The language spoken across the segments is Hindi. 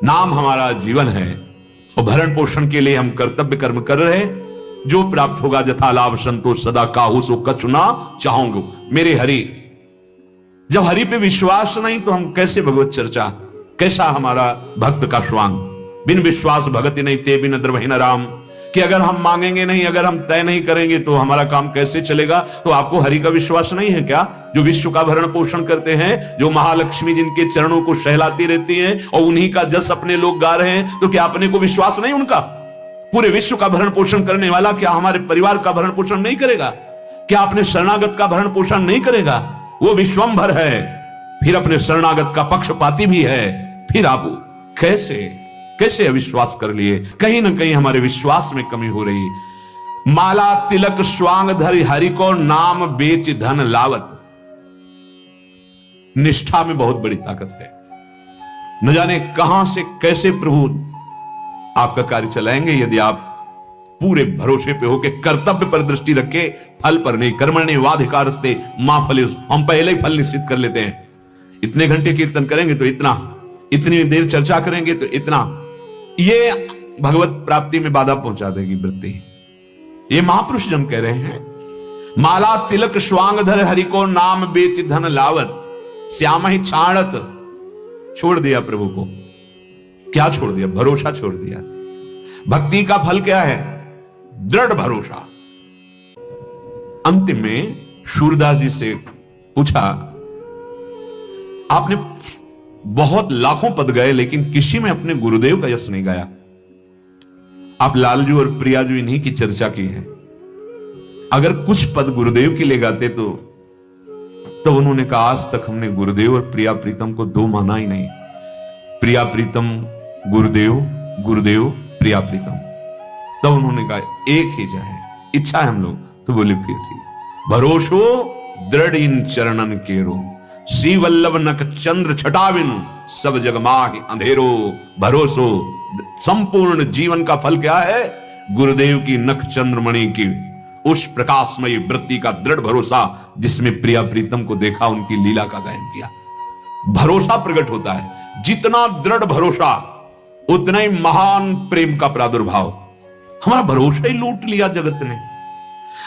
नाम हमारा जीवन है और भरण पोषण के लिए हम कर्तव्य कर्म कर रहे हैं। जो प्राप्त होगा जथा लाभ संतोष सदा काहू सो कछु ना चाहूंगा मेरे हरि। जब हरि पे विश्वास नहीं तो हम कैसे भगवत चर्चा, कैसा हमारा भक्त का स्वांग। बिन विश्वास भगति नहीं ते बिन द्रवहि न राम, कि अगर हम मांगेंगे नहीं, अगर हम तय नहीं करेंगे तो हमारा काम कैसे चलेगा। तो आपको हरि का विश्वास नहीं है क्या, जो विश्व का भरण पोषण करते हैं, जो महालक्ष्मी जिनके चरणों को सहलाती रहती हैं और उन्हीं का जस अपने लोग गा रहे हैं, तो क्या अपने को विश्वास नहीं उनका। पूरे विश्व का भरण पोषण करने वाला क्या हमारे परिवार का भरण पोषण नहीं करेगा, क्या अपने शरणागत का भरण पोषण नहीं करेगा। वो विश्वंभर है, फिर अपने शरणागत का पक्षपाती भी है। फिर आप कैसे अविश्वास कर लिए। कहीं ना कहीं हमारे विश्वास में कमी हो रही। माला तिलक स्वांग धरि हरि को नाम बेच धन लावत। निष्ठा में बहुत बड़ी ताकत है। न जाने कहां से कैसे प्रभु आपका कार्य चलाएंगे, यदि आप पूरे भरोसे पे होके कर्तव्य पर दृष्टि रखे, फल पर नहीं। कर्मण्येवाधिकारस्ते मा फलेषु, हम पहले ही फल निश्चित कर लेते हैं। इतने घंटे कीर्तन करेंगे तो इतना, इतनी देर चर्चा करेंगे तो इतना। ये भगवत प्राप्ति में बाधा पहुंचा देगी वृत्ति। ये महापुरुष जन कह रहे हैं, माला तिलक स्वांग धर हरि को नाम बेच धन लावत, श्याम ही छाड़त। छोड़ दिया प्रभु को। क्या छोड़ दिया? भरोसा छोड़ दिया। भक्ति का फल क्या है? दृढ़ भरोसा। अंतिम में सूरदास जी से पूछा, आपने बहुत लाखों पद गए लेकिन किसी में अपने गुरुदेव का यश नहीं गाया। आप लालजू और प्रियाजू इन्हीं की चर्चा की है। अगर कुछ पद गुरुदेव के लिए गाते तो उन्होंने कहा, आज तक हमने गुरुदेव और प्रिया प्रीतम को दो माना ही नहीं। प्रिया प्रीतम गुरुदेव, गुरुदेव प्रिया प्रीतम। तब उन्होंने कहा एक ही जाए, इच्छा है हम लोग। तो बोले फिर ठीक। भरोसो दृढ़ इन चरणन केरो, श्री वल्लभ नक चंद्र छटाविनु, सब जग माहि अंधेरो। भरोसो, संपूर्ण जीवन का फल क्या है? गुरुदेव की नख चंद्रमणि की उस प्रकाशमयी वृत्ति का दृढ़ भरोसा, जिसमें प्रिया प्रीतम को देखा, उनकी लीला का गायन किया। भरोसा प्रकट होता है। जितना दृढ़ भरोसा उतना ही महान प्रेम का प्रादुर्भाव। हमारा भरोसा ही लूट लिया जगत ने।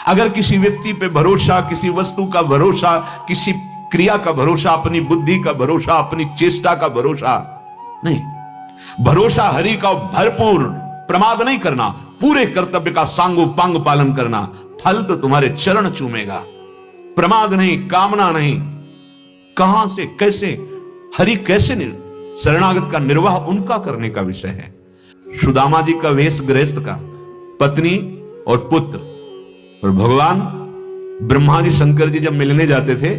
अगर किसी व्यक्ति पे भरोसा, किसी वस्तु का भरोसा, किसी क्रिया का भरोसा, अपनी बुद्धि का भरोसा, अपनी चेष्टा का भरोसा नहीं, भरोसा हरि का भरपूर, प्रमाद नहीं करना, पूरे कर्तव्य का सांगो पांग पालन करना। फल तो तुम्हारे चरण चूमेगा। प्रमाद नहीं, कामना नहीं। कहां से कैसे हरि कैसे शरणागत का निर्वाह उनका करने का विषय है। सुदामा जी का वेश गृहस्थ का, पत्नी और पुत्र, और भगवान ब्रह्मा जी शंकर जी जब मिलने जाते थे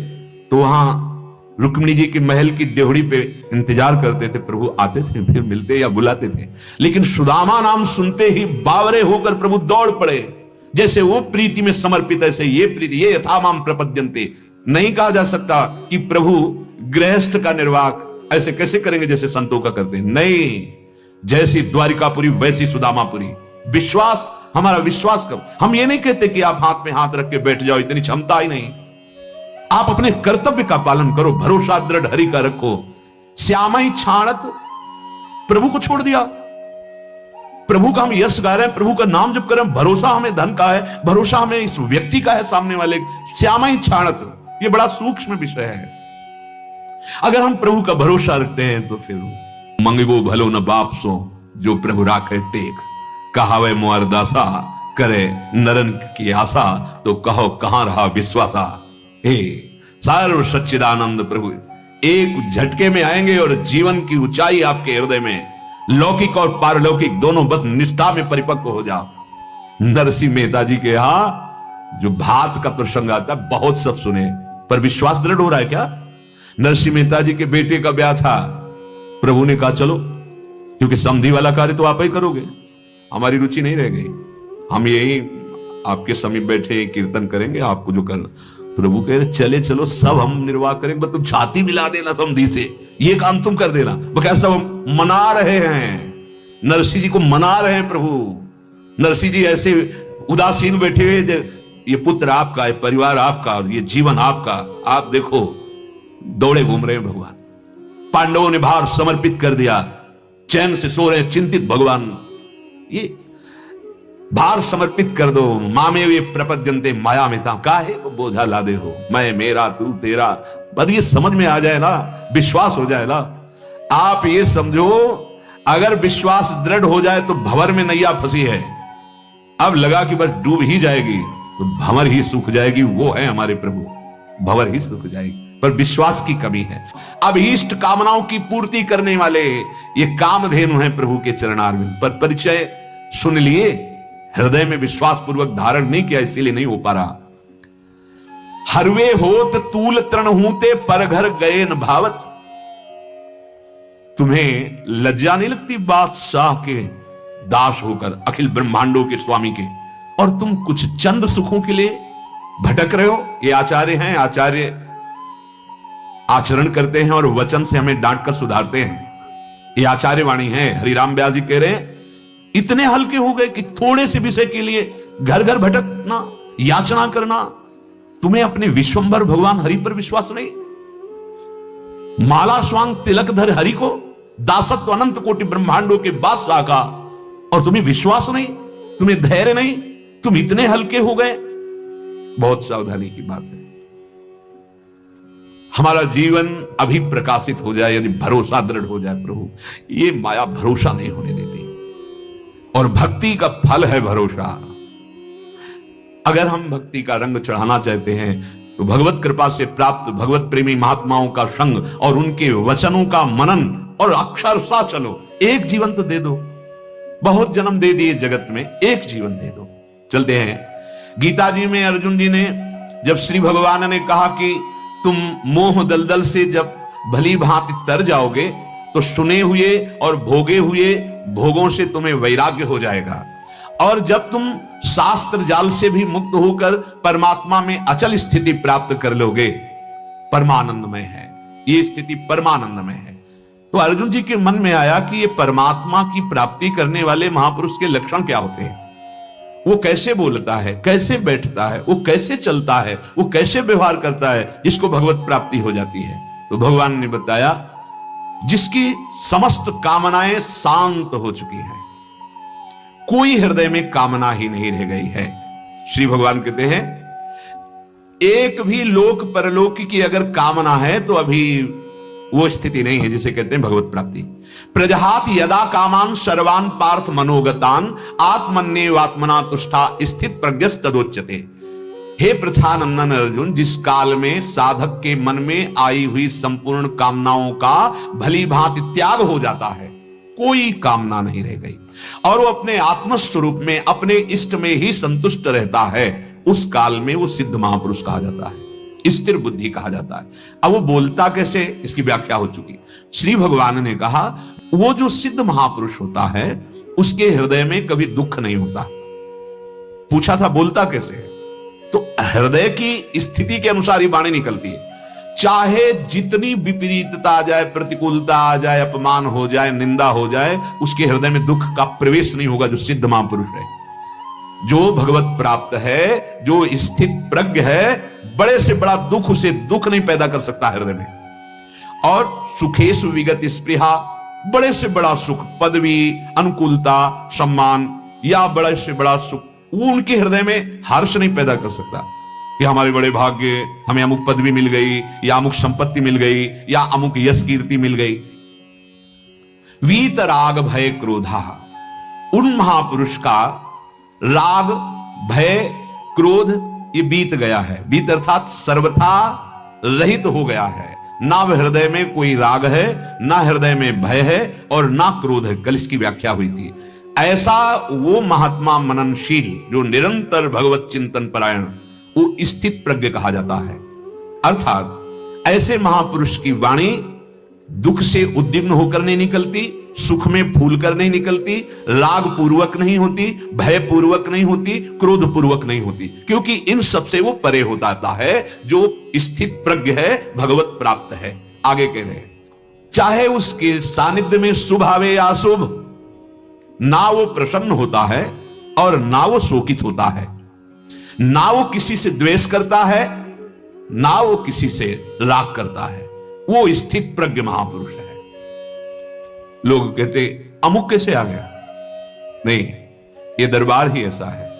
तो वहां रुक्मिणी जी के महल की डेहड़ी पे इंतजार करते थे। प्रभु आते थे, फिर मिलते या बुलाते थे। लेकिन सुदामा नाम सुनते ही बावरे होकर प्रभु दौड़ पड़े। जैसे वो प्रीति में समर्पित, ऐसे ये प्रीति, ये यथा माम प्रपद्यन्ते। नहीं कहा जा सकता कि प्रभु गृहस्थ का निर्वाह ऐसे कैसे करेंगे जैसे संतों का करते हैं। नहीं, जैसी द्वारिकापुरी वैसी सुदामापुरी। विश्वास, हमारा विश्वास कब। हम ये नहीं कहते कि आप हाथ में हाथ रख के बैठ जाओ, इतनी क्षमता ही नहीं। आप अपने कर्तव्य का पालन करो, भरोसा दृढ़ हरि का रखो। श्यामा ही छाणत, प्रभु को छोड़ दिया। प्रभु का हम यश गा रहे हैं, प्रभु का नाम जप कर रहे हैं। भरोसा हमें धन का है, भरोसा हमें इस व्यक्ति का है, सामने वाले। श्यामा ही छाणत, ये बड़ा सूक्ष्म विषय है। अगर हम प्रभु का भरोसा रखते हैं तो फिर मंगो भलो न बाप सो, जो प्रभु राखे टेक। कहावे मोर दासा, करे नरन की आशा, तो कहो कहां रहा विश्वासा। हे सर्व सच्चिदानंद प्रभु एक झटके में आएंगे और जीवन की ऊंचाई आपके हृदय में, लौकिक और पारलौकिक दोनों, बस निष्ठा में परिपक्व हो जाओ। नरसिंह मेहता जी के यहां जो भात का प्रसंग आता है, बहुत सब सुने, पर विश्वास दृढ़ हो रहा है क्या? नरसिंह मेहता जी के बेटे का ब्याह था। प्रभु ने कहा चलो, क्योंकि समधी वाला कार्य तो आप ही करोगे, हमारी रुचि नहीं रह गई, हम यही आपके समीप बैठे कीर्तन करेंगे, आपको जो करना। प्रभु कह रहे चले चलो, सब हम निर्वाह करेंगे, बस तुम छाती मिला देना समधी से, ये काम तुम कर देना। बस सब मना रहे हैं, नरसिंह जी को मना रहे हैं प्रभु। नरसिंह जी ऐसे उदासीन बैठे हुए, ये पुत्र आपका, ये परिवार आपका, और ये जीवन आपका, आप देखो दौड़े घूम रहे हैं भगवान। पांडवों ने भार समर्पित कर दिया, चैन से सो रहे चिंतित भगवान, ये भार समर्पित कर दो। मामे वे प्रपद्यन्ते माया में था, काहे को बोझा लादे हो, मैं मेरा तू तेरा। पर ये समझ में आ जाए ना, विश्वास हो जाए ना, आप ये समझो अगर विश्वास दृढ़ हो जाए तो भंवर में नैया फंसी है, अब लगा कि बस डूब ही जाएगी तो भंवर ही सूख जाएगी। वो है हमारे प्रभु, भंवर ही सूख जाएगी, पर विश्वास की कमी है। अब इष्ट कामनाओं की पूर्ति करने वाले ये कामधेनु हैं प्रभु के चरणारविंद पर। परिचय सुन लिए, हृदय में विश्वास पूर्वक धारण नहीं किया, इसीलिए नहीं हो पा रहा। हरवे होत तूल तृण हूते पर घर गए न भावत। तुम्हें लज्जा नहीं लगती बादशाह के दास होकर, अखिल ब्रह्मांडों के स्वामी के, और तुम कुछ चंद सुखों के लिए भटक रहे हो? ये आचार्य हैं, आचार्य आचरण करते हैं और वचन से हमें डांटकर सुधारते हैं। ये आचार्य वाणी है। हरिराम व्यास जी कह रहे हैं इतने हल्के हो गए कि थोड़े से विषय के लिए घर घर भटकना, याचना करना। तुम्हें अपने विश्वंभर भगवान हरि पर विश्वास नहीं? माला स्वांग तिलक धर हरि को, दासत्व अनंत कोटि ब्रह्मांडों के बादशाह का, और तुम्हें विश्वास नहीं, तुम्हें धैर्य नहीं, तुम इतने हल्के हो गए। बहुत सावधानी की बात है। हमारा जीवन अभी प्रकाशित हो जाए यदि भरोसा दृढ़ हो जाए प्रभु। ये माया भरोसा नहीं होने देती, और भक्ति का फल है भरोसा। अगर हम भक्ति का रंग चढ़ाना चाहते हैं तो भगवत कृपा से प्राप्त भगवत प्रेमी महात्माओं का संग और उनके वचनों का मनन, और अक्षरशः चलो। एक जीवन तो दे दो, बहुत जन्म दे दिए जगत में, एक जीवन दे दो। चलते हैं गीता जी में अर्जुन जी ने जब श्री भगवान ने कहा कि तुम मोह दलदल से जब भली भांति तर जाओगे तो सुने हुए और भोगे हुए भोगों से तुम्हें वैराग्य हो जाएगा, और जब तुम शास्त्र जाल से भी मुक्त होकर परमात्मा में अचल स्थिति प्राप्त कर लोगे, परमानंदमय है ये स्थिति, परमानंदमय है। तो अर्जुन जी के मन में आया कि ये परमात्मा की प्राप्ति करने वाले महापुरुष के लक्षण क्या होते हैं, वो कैसे बोलता है, कैसे बैठता है, वो कैसे चलता है, वो कैसे व्यवहार करता है जिसको भगवत प्राप्ति हो जाती है। तो भगवान ने बताया जिसकी समस्त कामनाएं शांत हो चुकी है, कोई हृदय में कामना ही नहीं रह गई है। श्री भगवान कहते हैं एक भी लोक परलोक की अगर कामना है तो अभी वो स्थिति नहीं है जिसे कहते हैं भगवत प्राप्ति। प्रजहात यदा कामान सर्वान पार्थ मनोगतान आत्मन्येवात्मना तुष्टा स्थित प्रज्ञस् तदोच्यते। हे प्रथानंदन अर्जुन, जिस काल में साधक के मन में आई हुई संपूर्ण कामनाओं का भली भांति त्याग हो जाता है, कोई कामना नहीं रह गई, और वो अपने आत्मस्वरूप में अपने इष्ट में ही संतुष्ट रहता है, उस काल में वो सिद्ध महापुरुष कहा जाता है, स्थिर बुद्धि कहा जाता है। अब वो बोलता कैसे, इसकी व्याख्या हो चुकी। श्री भगवान ने कहा वो जो सिद्ध महापुरुष होता है उसके हृदय में कभी दुख नहीं होता। पूछा था बोलता कैसे, तो हृदय की स्थिति के अनुसार ही वाणी निकलती है। चाहे जितनी विपरीतता आ जाए, प्रतिकूलता आ जाए, अपमान हो जाए, निंदा हो जाए, उसके हृदय में दुख का प्रवेश नहीं होगा। जो सिद्ध महापुरुष है, जो भगवत प्राप्त है, जो स्थित प्रज्ञ है, बड़े से बड़ा दुख उसे दुख नहीं पैदा कर सकता हृदय में। और सुखेषु विगत स्पृहा, बड़े से बड़ा सुख, पदवी, अनुकूलता, सम्मान या बड़े से बड़ा सुख, वो उनके हृदय में हर्ष नहीं पैदा कर सकता कि हमारे बड़े भाग्य, हमें अमुक पदवी मिल गई, या अमुक संपत्ति मिल गई, या अमुक यश कीर्ति मिल गई। वीत राग भय क्रोधा, उन महापुरुष का राग, भय, क्रोध ये बीत गया है। बीत अर्थात सर्वथा रहित हो गया है। ना हृदय में कोई राग है, ना हृदय में भय है, और ना क्रोध है। कल इसकी व्याख्या हुई थी। ऐसा वो महात्मा मननशील जो निरंतर भगवत चिंतन परायण, वो स्थित प्रज्ञ कहा जाता है। अर्थात ऐसे महापुरुष की वाणी दुख से उद्विग्न होकर नहीं निकलती, सुख में फूल कर नहीं निकलती, राग पूर्वक नहीं होती, भय पूर्वक नहीं होती, क्रोध पूर्वक नहीं होती, क्योंकि इन सब से वो परे हो जाता है। जो स्थित प्रज्ञ है, भगवत प्राप्त है। आगे कह रहे हैं चाहे उसके सानिध्य में शुभ आवे या अशुभ, ना वो प्रसन्न होता है और ना वो शोकित होता है, ना वो किसी से द्वेष करता है, ना वो किसी से राग करता है। वो स्थित प्रज्ञ महापुरुष है। लोग कहते अमुक कैसे आ गया? नहीं, ये दरबार ही ऐसा है।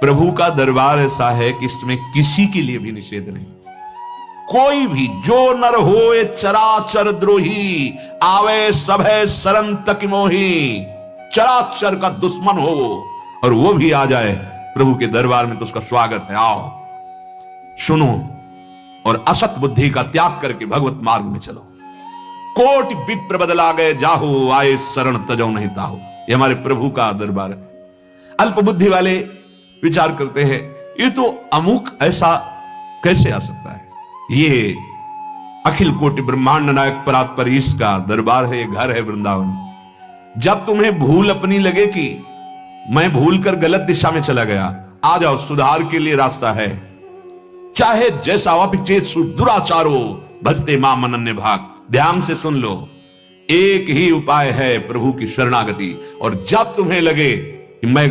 प्रभु का दरबार ऐसा है कि इसमें किसी के लिए भी निषेध नहीं। कोई भी जो नर होए चराचर द्रोही, आवे सभे शरण तक मोही। चराचर का दुश्मन हो और वो भी आ जाए प्रभु के दरबार में तो उसका स्वागत है। आओ सुनो और असत बुद्धि का त्याग करके भगवत मार्ग में चलो। कोटि विप्र बदला गए जाहो, आए शरण तजो नहीं ताहो। ये हमारे प्रभु का दरबार है। अल्प बुद्धि वाले विचार करते हैं ये तो अमुक ऐसा कैसे आ सकता है? ये अखिल कोटि ब्रह्मांड नायक परात्पर इसका दरबार है, ये घर है वृंदावन। जब तुम्हें भूल अपनी लगे कि मैं भूल कर गलत दिशा में चला गया, आ जाओ, सुधार के लिए रास्ता है। चाहे जैसा अपिचेत दुराचारो भजते मां अनन्य भाग। ध्यान से सुन लो, एक ही उपाय है प्रभु की शरणागति। और जब तुम्हें लगे कि मैं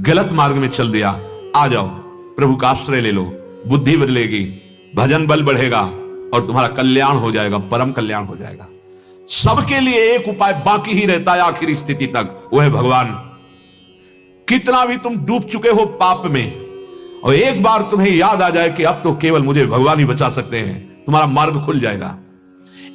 गलत मार्ग में चल दिया, आ जाओ, प्रभु का आश्रय ले लो। बुद्धि बदलेगी, भजन बल बढ़ेगा और तुम्हारा कल्याण हो जाएगा, परम कल्याण हो जाएगा। सबके लिए एक उपाय बाकी ही रहता है आखिरी स्थिति तक, वो है भगवान। कितना भी तुम डूब चुके हो पाप में और एक बार तुम्हें याद आ जाए कि अब तो केवल मुझे भगवान ही बचा सकते हैं, तुम्हारा मार्ग खुल जाएगा।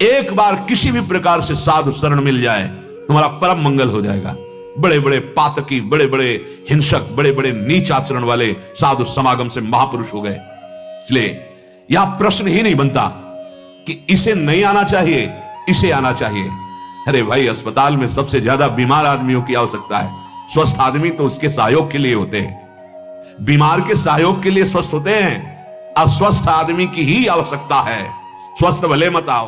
एक बार किसी भी प्रकार से साधु शरण मिल जाए, तुम्हारा परम मंगल हो जाएगा। बड़े बड़े पातकी, बड़े बड़े हिंसक, बड़े बड़े नीच आचरण वाले साधु समागम से महापुरुष हो गए। इसलिए यह प्रश्न ही नहीं बनता कि इसे नहीं आना चाहिए, इसे आना चाहिए। अरे भाई, अस्पताल में सबसे ज्यादा बीमार आदमियों की आवश्यकता है। स्वस्थ आदमी तो उसके सहयोग के लिए होते हैं, बीमार के सहयोग के लिए स्वस्थ होते हैं। अस्वस्थ आदमी की ही आवश्यकता है। स्वस्थ भले मत आओ,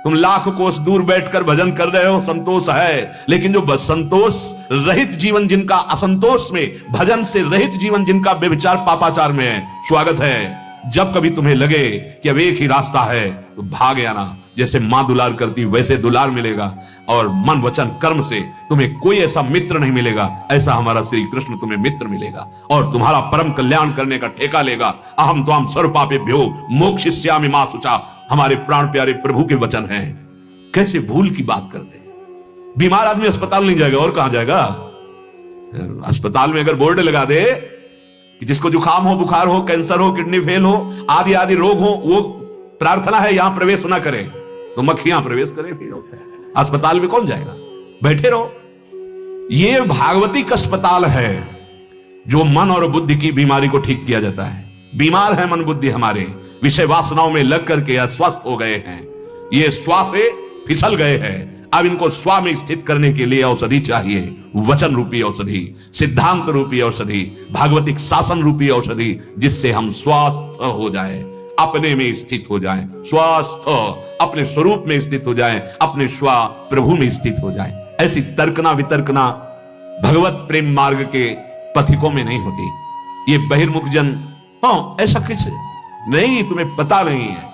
तुम लाख कोस दूर बैठकर भजन कर रहे हो, संतोष है, लेकिन जो संतोष रहित जीवन जिनका, असंतोष में भजन से रहित जीवन जिनका व्यभिचार पापाचार में है, स्वागत है। जब कभी तुम्हें लगे कि अब एक ही रास्ता है तो भाग आना। जैसे मां दुलार करती वैसे दुलार मिलेगा और मन वचन कर्म से तुम्हें कोई ऐसा मित्र नहीं मिलेगा, ऐसा हमारा श्री कृष्ण तुम्हें मित्र मिलेगा और तुम्हारा परम कल्याण करने का ठेका लेगा। अहम त्वाम सर्वपापेभ्यो मोक्षयिष्यामि मा शुचा, हमारे प्राण प्यारे प्रभु के वचन हैं। कैसे भूल की बात करते। बीमार आदमी अस्पताल नहीं जाएगा और कहां जाएगा? अस्पताल में अगर बोर्ड लगा दे कि जिसको जुकाम हो, बुखार हो, कैंसर हो, किडनी फेल हो, आदि आदि रोग हो, वो प्रार्थना है यहां प्रवेश ना करें, तो मक्खियां प्रवेश करें। फिर अस्पताल में कौन जाएगा? बैठे रहो। ये भागवतिक अस्पताल है जो मन और बुद्धि की बीमारी को ठीक किया जाता है। बीमार है मन बुद्धि हमारे, विषय वासनाओं में लग करके अस्वस्थ हो गए हैं, ये स्वा से फिसल गए हैं। अब इनको स्वा में स्थित करने के लिए औषधि चाहिए, वचन रूपी औषधि, सिद्धांत रूपी औषधि, भागवतिक शासन रूपी औषधि, जिससे हम स्वस्थ हो जाए, अपने में स्थित हो जाए, स्वस्थ अपने स्वरूप में स्थित हो जाए, अपने स्वा प्रभु में स्थित हो जाए। ऐसी तर्कना वितर्कना भगवत प्रेम मार्ग के पथिकों में नहीं होती। ये बहिर्मुख जन, हाँ ऐसा किस नहीं, तुम्हें पता नहीं है।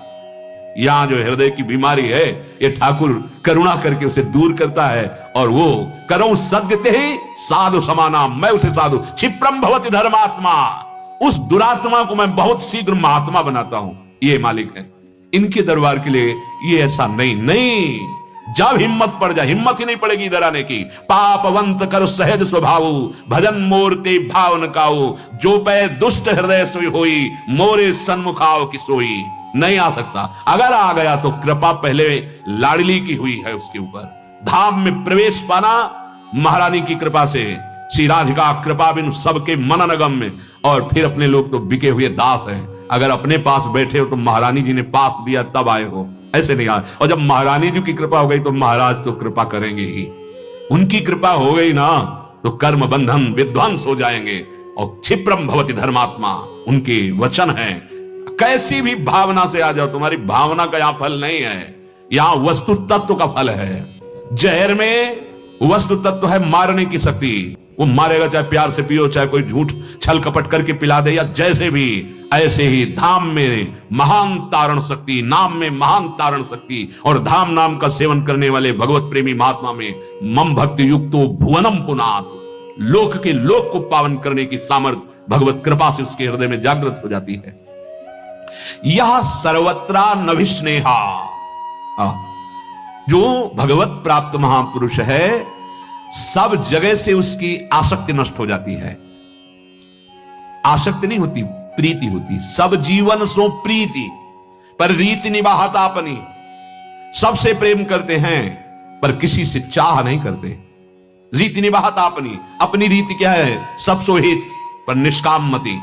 यहां जो हृदय की बीमारी है, ये ठाकुर करुणा करके उसे दूर करता है और वो करो सद्यते ही साधु समाना, मैं उसे साधु क्षिप्रम भवति धर्मात्मा, उस दुरात्मा को मैं बहुत शीघ्र महात्मा बनाता हूं। ये मालिक है। इनके दरबार के लिए ये ऐसा नहीं। जब हिम्मत पड़ जाए, हिम्मत ही नहीं पड़ेगी इधर आने की। पापवंत कर सहज स्वभाव, भजन मोरते भावन काऊ, जो पै दुष्ट हृदय सोई होई, मोरे सन्मुखाव की सोई। नहीं आ सकता। अगर आ गया तो कृपा पहले लाडली की हुई है उसके ऊपर। धाम में प्रवेश पाना महारानी की कृपा से, श्री राधिका कृपा बिन सबके मनन गम्य। और फिर अपने लोग तो बिके हुए दास हैं। अगर अपने पास बैठे हो तो महारानी जी ने पास दिया तब आए हो, ऐसे नहीं आए। और जब महारानी जी की कृपा हो गई तो महाराज तो कृपा करेंगे ही। उनकी कृपा हो गई ना तो कर्म बंधन विध्वंस हो जाएंगे। और क्षिप्रम भवति धर्मात्मा उनके वचन है। कैसी भी भावना से आ जाओ, तुम्हारी भावना का यहां फल नहीं है, यहां वस्तु तत्व का फल है। जहर में वस्तु तत्व है मारने की शक्ति। वो मारेगा, चाहे प्यार से पियो, चाहे कोई झूठ छल कपट करके पिला दे, या जैसे भी। ऐसे ही धाम में महान तारण शक्ति, नाम में महान तारण शक्ति, और धाम नाम का सेवन करने वाले भगवत प्रेमी महात्मा में मम भक्ति युक्तो भुवनम पुनाथ, लोक के लोक को पावन करने की सामर्थ्य भगवत कृपा से उसके हृदय में जागृत हो जाती है। यह सर्वत्रा नभिस्नेहा, जो भगवत प्राप्त महापुरुष है, सब जगह से उसकी आसक्ति नष्ट हो जाती है। आसक्ति नहीं होती, प्रीति होती। सब जीवन सो प्रीति, पर रीति निभात आपनी। सबसे प्रेम करते हैं पर किसी से चाह नहीं करते। रीति निभात आपनी, अपनी रीति क्या है? सब सोहित पर निष्काम मति।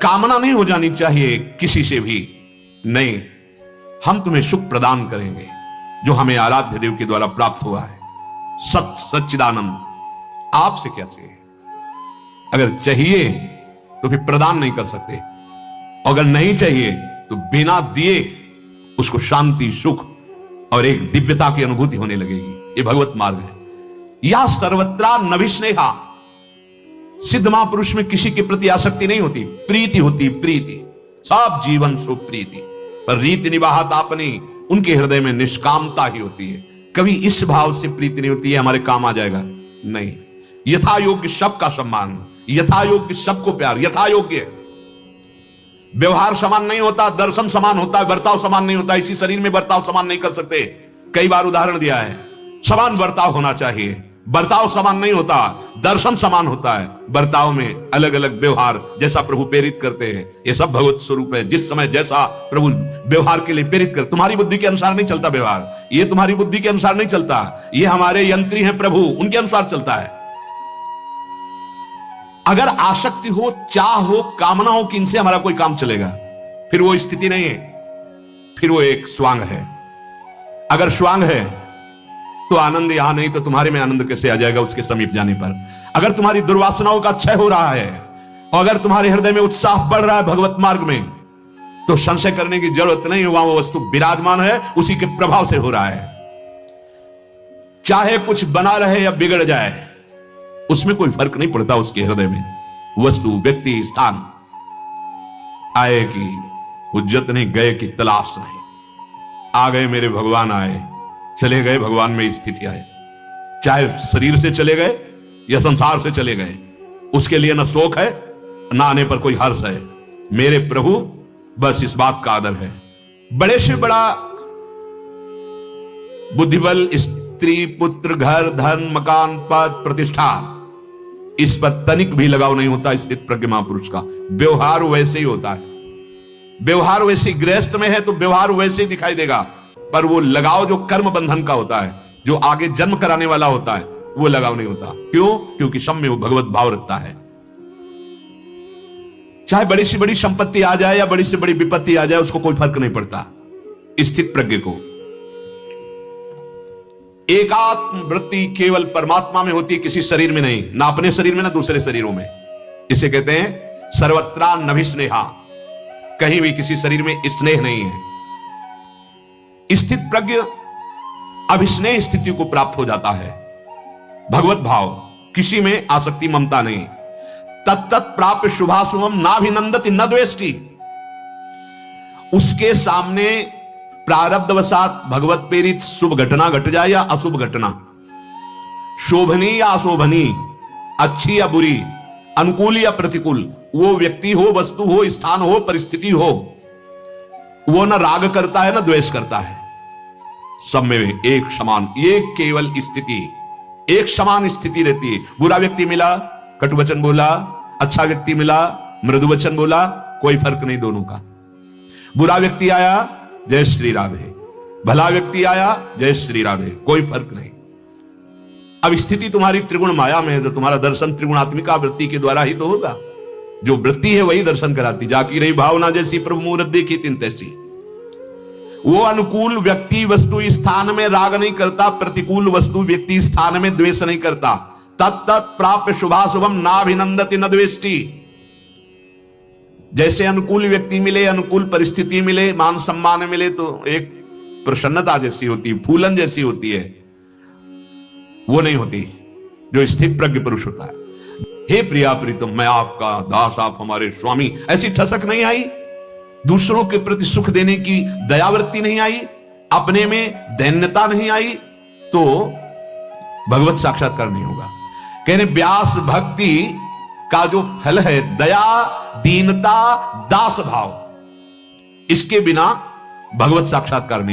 कामना नहीं हो जानी चाहिए किसी से भी। नहीं, हम तुम्हें सुख प्रदान करेंगे जो हमें आराध्य देव के द्वारा प्राप्त हुआ है। सत्य सच्चिदानंद। आपसे क्या चाहिए? अगर चाहिए तो फिर प्रदान नहीं कर सकते, अगर नहीं चाहिए तो बिना दिए उसको शांति, सुख और एक दिव्यता की अनुभूति होने लगेगी। ये भगवत मार्ग है। या सर्वत्रा नभिस्नेहा। सिद्ध महापुरुष में किसी के प्रति आसक्ति नहीं होती, प्रीति होती, प्रीति। सब जीवन सो प्रीति, पर रीति निभात आपनी। उनके हृदय में निष्कामता ही होती है। कभी इस भाव से प्रीति नहीं होती है हमारे काम आ जाएगा, नहीं। यथा योग्य सबका सम्मान, यथा योग्य सबको प्यार, यथा योग्य। व्यवहार समान नहीं होता, दर्शन समान होता है, बर्ताव समान नहीं होता। इसी शरीर में बर्ताव समान नहीं कर सकते। कई बार उदाहरण दिया है। समान बर्ताव होना चाहिए, बर्ताव समान नहीं होता, दर्शन समान होता है। बर्ताव में अलग अलग व्यवहार, जैसा प्रभु प्रेरित करते हैं। ये सब भगवत स्वरूप है। जिस समय जैसा प्रभु व्यवहार के लिए प्रेरित कर, तुम्हारी बुद्धि के अनुसार नहीं चलता व्यवहार, ये तुम्हारी बुद्धि के अनुसार नहीं चलता। ये हमारे यंत्री हैं प्रभु, उनके अनुसार चलता है। अगर आसक्ति हो, चाह हो, कामना हो कि इनसे हमारा कोई काम चलेगा, फिर वो स्थिति नहीं है, फिर वो एक स्वांग है। अगर स्वांग है तो आनंद यहां नहीं तो तुम्हारे में आनंद कैसे आ जाएगा उसके समीप जाने पर। अगर तुम्हारी दुर्वासनाओं का क्षय हो रहा है और अगर तुम्हारे हृदय में उत्साह बढ़ रहा है भगवत मार्ग में, तो संशय करने की जरूरत नहीं। वहां वो वस्तु विराजमान है, उसी के प्रभाव से हो रहा है। चाहे कुछ बना रहे या बिगड़ जाए, उसमें कोई फर्क नहीं पड़ता। उसके हृदय में वस्तु, व्यक्ति, स्थान आए की हुज्जत नहीं, गए की तलाश नहीं। आ गए मेरे भगवान, आए, चले गए भगवान में स्थिति आए। चाहे शरीर से चले गए या संसार से चले गए, उसके लिए ना शोक है ना आने पर कोई हर्ष है। मेरे प्रभु, बस इस बात का आदर है। बड़े से बड़ा बुद्धिबल, स्त्री, पुत्र, घर, धन, मकान, पद, प्रतिष्ठा, इस पर तनिक भी लगाव नहीं होता स्थित प्रज्ञ महापुरुष का। व्यवहार वैसे ही होता है। व्यवहार वैसे, गृहस्थ में है तो व्यवहार वैसे ही दिखाई देगा, पर वो लगाव जो कर्म बंधन का होता है, जो आगे जन्म कराने वाला होता है, वो लगाव नहीं होता। क्यों? क्योंकि सब में वो भगवत भाव रखता है। चाहे बड़ी से बड़ी संपत्ति आ जाए या बड़ी से बड़ी विपत्ति आ जाए, उसको कोई फर्क नहीं पड़ता स्थित प्रज्ञ को। एकात्म वृत्ति केवल परमात्मा में होती है, किसी शरीर में नहीं, ना अपने शरीर में ना दूसरे शरीरों में। इसे कहते हैं सर्वत्रा नभिस्नेहा। कहीं भी किसी शरीर में स्नेह नहीं है। स्थित प्रज्ञ अभिस्नेह स्थिति को प्राप्त हो जाता है। भगवत भाव, किसी में आसक्ति, ममता नहीं। तत्तत् प्राप्य शुभाशुभम नाभिनंदति न द्वेष्टि। उसके सामने प्रारब्धवशात भगवत प्रेरित शुभ घटना घट जाए या अशुभ घटना, शोभनी या अशोभनी, अच्छी या बुरी, अनुकूल या प्रतिकूल, वो व्यक्ति हो, वस्तु हो, स्थान हो, परिस्थिति हो, वो न राग करता है न द्वेष करता है। सब में एक समान, एक केवल स्थिति, एक समान स्थिति रहती है। बुरा व्यक्ति मिला, कटु वचन बोला, अच्छा व्यक्ति मिला, मृदु वचन बोला, कोई फर्क नहीं दोनों का। बुरा व्यक्ति आया, जय श्री राधे, भला व्यक्ति आया, जय श्री राधे, कोई फर्क नहीं। अब स्थिति तुम्हारी त्रिगुण माया में है, तो तुम्हारा दर्शन त्रिगुणात्मिका वृत्ति के द्वारा ही तो होगा। जो वृत्ति है वही दर्शन कराती। जाकी रही भावना जैसी प्रभु मूरत देखी तिन तैसी। वो अनुकूल व्यक्ति वस्तु स्थान में राग नहीं करता, प्रतिकूल वस्तु व्यक्ति स्थान में द्वेष नहीं करता। तत्तत् प्राप्य शुभाशुभम नाभिनंदति न द्वेष्टि। जैसे अनुकूल व्यक्ति मिले, अनुकूल परिस्थिति मिले, मान सम्मान मिले, तो एक प्रसन्नता जैसी होती है, फूलन जैसी होती है, वो नहीं होती जो स्थित प्रज्ञ पुरुष होता है। हे प्रिया प्रीतम, मैं आपका दास, आप हमारे स्वामी, ऐसी ठसक नहीं आई। दूसरों के प्रति सुख देने की दयावृत्ति नहीं आई, अपने में दैन्यता नहीं आई, तो भगवत साक्षात्कार नहीं होगा। कहने व्यास भक्ति का जो फल है दया, दीनता, दास भाव, इसके बिना भगवत साक्षात्कार नहीं।